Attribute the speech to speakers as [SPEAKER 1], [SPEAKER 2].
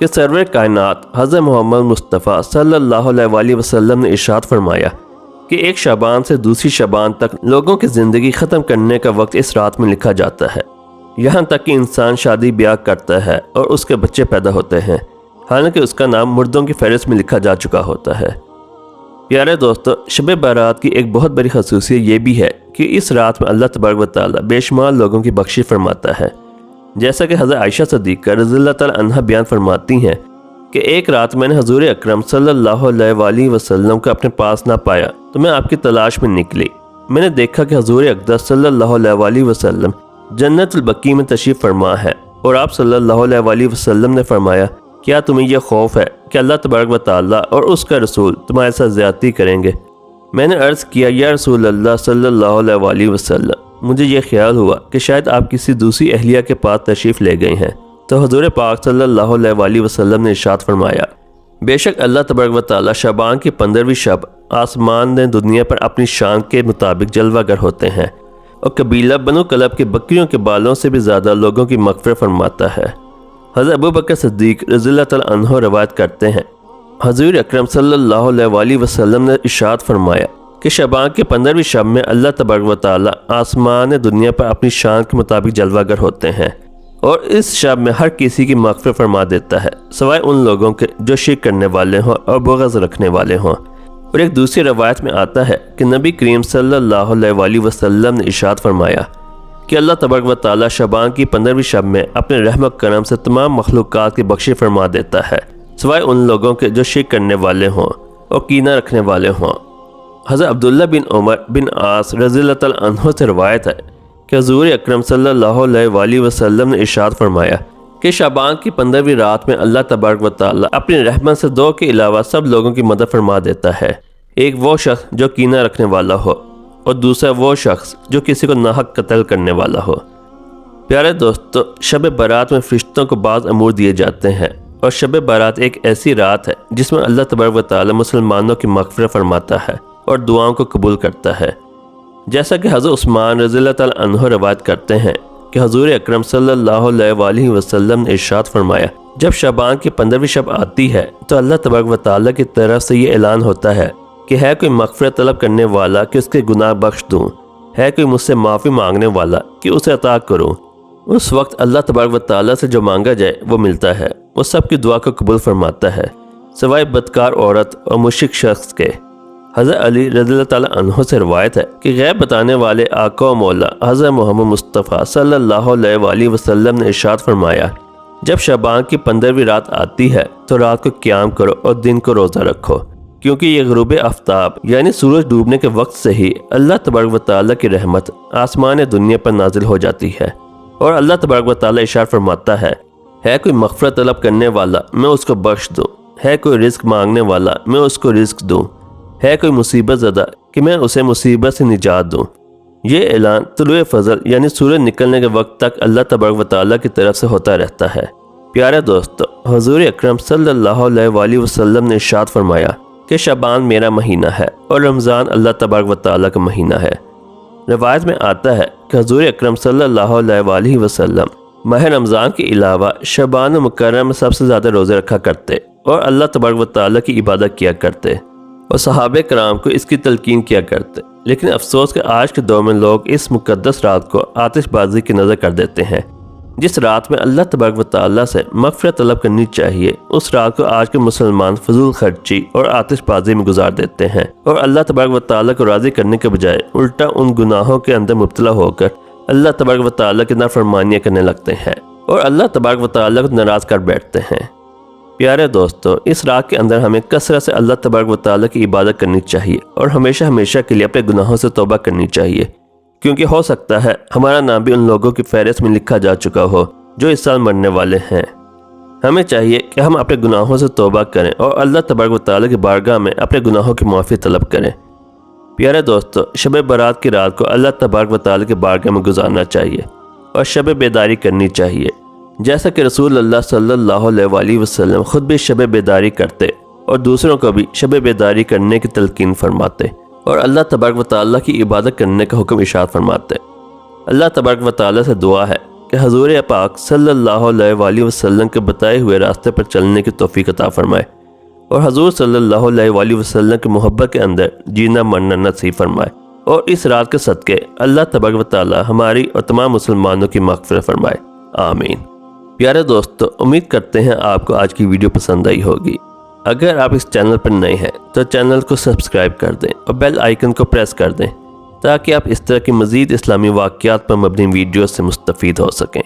[SPEAKER 1] کہ سرور کائنات حضرت محمد مصطفیٰ صلی اللہ علیہ وسلم نے ارشاد فرمایا کہ ایک شعبان سے دوسری شعبان تک لوگوں کی زندگی ختم کرنے کا وقت اس رات میں لکھا جاتا ہے، یہاں تک کہ انسان شادی بیاہ کرتا ہے اور اس کے بچے پیدا ہوتے ہیں، حالانکہ اس کا نام مردوں کی فہرست میں لکھا جا چکا ہوتا ہے۔ پیارے دوستو، شب برات کی ایک بہت بڑی خصوصیت یہ بھی ہے کہ اس رات میں اللہ تبارک و تعالیٰ بے شمار لوگوں کی بخشش فرماتا ہے، جیسا کہ حضرت عائشہ صدیقہ رضی اللہ تعالیٰ عنہ بیان فرماتی ہیں کہ ایک رات میں نے حضور اکرم صلی اللہ علیہ وسلم کو اپنے پاس نہ پایا تو میں آپ کی تلاش میں نکلی۔ میں نے دیکھا کہ حضور اقدس صلی اللہ علیہ وسلم جنت البقیع میں تشریف فرما ہے، اور آپ صلی اللہ علیہ وسلم نے فرمایا، کیا تمہیں یہ خوف ہے کہ اللہ تبارک و تعالیٰ اور اس کا رسول تمہارے ساتھ زیادتی کریں گے؟ میں نے عرض کیا، یا رسول اللہ صلی اللہ علیہ وسلم، مجھے یہ خیال ہوا کہ شاید آپ کسی دوسری اہلیہ کے پاس تشریف لے گئے ہیں۔ تو حضور پاک صلی اللہ علیہ وسلم نے ارشاد فرمایا، بے شک اللہ تبارک و تعالیٰ شعبان کی 15ویں شب آسمان نے دنیا پر اپنی شان کے مطابق جلوہ گر ہوتے ہیں، اور قبیلہ بنو کلب کے بکریوں کے بالوں سے بھی زیادہ لوگوں کی مغفرت فرماتا ہے۔ حضرت ابو بکر صدیق رضی اللہ تعالیٰ عنہ روایت کرتے ہیں، حضور اکرم صلی اللہ علیہ وسلم نے ارشاد فرمایا کہ شعبان کے 15ویں شب میں اللہ تبارک و تعالیٰ آسمان دنیا پر اپنی شان کے مطابق جلوہ گر ہوتے ہیں، اور اس شب میں ہر کسی کی مغفرت فرما دیتا ہے سوائے ان لوگوں کے جو شرک کرنے والے ہوں اور بغض رکھنے والے ہوں۔ اور ایک دوسری روایت میں آتا ہے کہ نبی کریم صلی اللہ علیہ وسلم نے ارشاد فرمایا کہ اللہ تبارک و تعالیٰ شعبان کی 15ویں شب میں اپنے رحم و کرم سے تمام مخلوقات کی بخشش فرما دیتا ہے سوائے ان لوگوں کے جو شرک کرنے والے ہوں اور کینہ رکھنے والے ہوں۔ حضرت عبداللہ بن عمر بن عاص رضی اللہ تعالیٰ عنہ سے روایت ہے کہ حضور اکرم صلی اللہ علیہ وسلم نے ارشاد فرمایا کہ شعبان کی 15ویں رات میں اللہ تبارک و تعالیٰ اپنی رحمت سے 2 کے علاوہ سب لوگوں کی مدد فرما دیتا ہے، ایک وہ شخص جو کینہ رکھنے والا ہو، اور دوسرا وہ شخص جو کسی کو ناحق قتل کرنے والا ہو۔ پیارے دوستو، شب برات میں فرشتوں کو بعض امور دیے جاتے ہیں، اور شب برات ایک ایسی رات ہے جس میں اللہ تبارک و تعالیٰ مسلمانوں کی مغفرت فرماتا ہے اور دعاؤں کو قبول کرتا ہے، جیسا کہ حضرت عثمان رضی اللہ تعالیٰ عنہ روایت کرتے ہیں کہ حضور اکرم صلی اللہ علیہ وسلم نے ارشاد فرمایا، جب شعبان کی 15ویں شب آتی ہے تو اللہ تبارک و تعالیٰ کی طرف سے یہ اعلان ہوتا ہے کہ ہے کوئی مغفرت طلب کرنے والا کہ اس کے گناہ بخش دوں، ہے کوئی مجھ سے معافی مانگنے والا کہ اسے عطا کروں۔ اس وقت اللہ تبارک و تعالیٰ سے جو مانگا جائے وہ ملتا ہے، وہ سب کی دعا کو قبول فرماتا ہے سوائے بدکار عورت اور مشرک شخص کے۔ حضرت علی رضی اللہ تعالیٰ عنہ سے روایت ہے کہ غیب بتانے والے آقا و مولا حضرت محمد مصطفیٰ صلی اللہ علیہ وسلم نے ارشاد فرمایا، جب شعبان کی 15ویں رات آتی ہے تو رات کو قیام کرو اور دن کو روزہ رکھو، کیونکہ یہ غروب آفتاب یعنی سورج ڈوبنے کے وقت سے ہی اللہ تبارک و تعالیٰ کی رحمت آسمان دنیا پر نازل ہو جاتی ہے، اور اللہ تبارک و تعالیٰ ارشاد فرماتا ہے کوئی مغفرت طلب کرنے والا میں اس کو بخش دوں، ہے کوئی رزق مانگنے والا میں اس کو رزق دوں، ہے کوئی مصیبت زدہ کہ میں اسے مصیبت سے نجات دوں۔ یہ اعلان طلوع فجر یعنی سورج نکلنے کے وقت تک اللہ تبارک و تعالیٰ کی طرف سے ہوتا رہتا ہے۔ پیارے دوستو، حضور اکرم صلی اللہ علیہ وسلم نے ارشاد فرمایا کہ شعبان میرا مہینہ ہے اور رمضان اللہ تبارک و تعالیٰ کا مہینہ ہے۔ روایت میں آتا ہے کہ حضور اکرم صلی اللہ علیہ وسلم ماہ رمضان کے علاوہ شعبان مکرم میں سب سے زیادہ روزے رکھا کرتے اور اللہ تبارک و تعالیٰ کی عبادت کیا کرتے، اور صحابہ کرام کو اس کی تلقین کیا کرتے۔ لیکن افسوس کہ آج کے دور میں لوگ اس مقدس رات کو آتش بازی کی نظر کر دیتے ہیں۔ جس رات میں اللہ تبارک و تعالیٰ سے مغفرت طلب کرنی چاہیے، اس رات کو آج کے مسلمان فضول خرچی اور آتش بازی میں گزار دیتے ہیں، اور اللہ تبارک و تعالیٰ کو راضی کرنے کے بجائے الٹا ان گناہوں کے اندر مبتلا ہو کر اللہ تبارک و تعالیٰ کی نافرمانیاں کرنے لگتے ہیں اور اللہ تبارک و تعالیٰ کو ناراض کر بیٹھتے ہیں۔ پیارے دوستو، اس رات کے اندر ہمیں کثرت سے اللہ تبارک و تعالیٰ کی عبادت کرنی چاہیے اور ہمیشہ ہمیشہ کے لیے اپنے گناہوں سے توبہ کرنی چاہیے، کیونکہ ہو سکتا ہے ہمارا نام بھی ان لوگوں کی فہرست میں لکھا جا چکا ہو جو اس سال مرنے والے ہیں۔ ہمیں چاہیے کہ ہم اپنے گناہوں سے توبہ کریں اور اللہ تبارک و تعالیٰ کی بارگاہ میں اپنے گناہوں کی معافی طلب کریں۔ پیارے دوستو، شب برات کی رات کو اللہ تبارک و تعالیٰ کی بارگاہ میں گزارنا چاہیے اور شب بیداری کرنی چاہیے، جیسا کہ رسول اللہ صلی اللہ علیہ وسلم خود بھی شب بیداری کرتے اور دوسروں کو بھی شب بیداری کرنے کی تلقین فرماتے اور اللہ تبارک و تعالیٰ کی عبادت کرنے کا حکم ارشاد فرماتے۔ اللہ تبارک و تعالیٰ سے دعا ہے کہ کہ حضور پاک صلی اللہ علیہ وآلہ وسلم کے بتائے ہوئے راستے پر چلنے کی توفیق عطا فرمائے اور حضور صلی اللہ علیہ وآلہ وسلم کی محبت کے اندر جینا مرنا نصیب فرمائے، اور اس رات کے صدقے اللہ تبارک و تعالی ہماری اور تمام مسلمانوں کی مغفرت فرمائے، آمین۔ پیارے دوستو، امید کرتے ہیں آپ کو آج کی ویڈیو پسند آئی ہوگی۔ اگر آپ اس چینل پر نئے ہیں تو چینل کو سبسکرائب کر دیں اور بیل آئیکن کو پریس کر دیں تاکہ آپ اس طرح کی مزید اسلامی واقعات پر مبنی ویڈیوز سے مستفید ہو سکیں۔